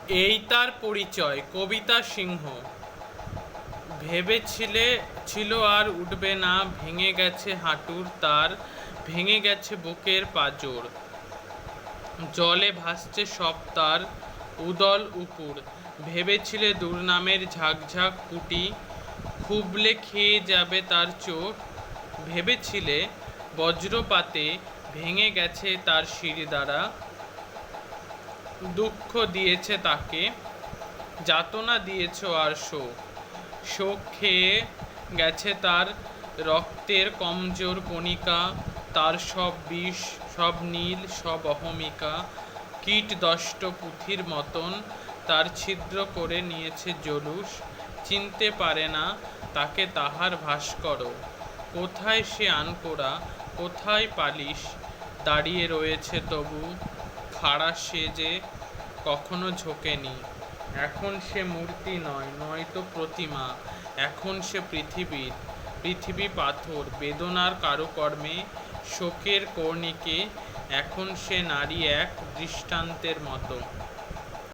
এই তার পরিচয়। কবিতা সিংহ। ছিল আর উঠবে না, ভেঙে গেছে হাঁটুর তার, ভেঙে গেছে বুকের পাঁজর, জলে ভাসছে সব তার উদল উপুর। ভেবেছিলে দুর্নামের ঝাঁকঝাঁক পুটি, খুবলে খেয়ে যাবে তার চোখ। ভেবেছিলে বজ্রপাতে ভেঙে গেছে তার শিরদাঁড়া, দুঃখ দিয়েছে তাকে, যাতনা দিয়েছ আর শোক। শোক খেয়ে গেছে তার রক্তের কমজোর কণিকা, তার সব বিষ, সব নীল, সব অহমিকা। কীটদষ্ট পুঁথির মতন তার ছিদ্র করে নিয়েছে জলুস, চিনতে পারে না তাকে তাহার ভাস্কর। কোথায় সে আনকোড়া, কোথায় পালিশ, দাঁড়িয়ে রয়েছে তবু খাড়া সে যে কখনো ঝোঁকেনি। এখন সে মূর্তি নয়, নয়তো প্রতিমা, এখন সে পৃথিবী পাথর বেদনার কারুকর্মে, শোকের কর্ণিকে। এখন সে নারী এক দৃষ্টান্তের মতো।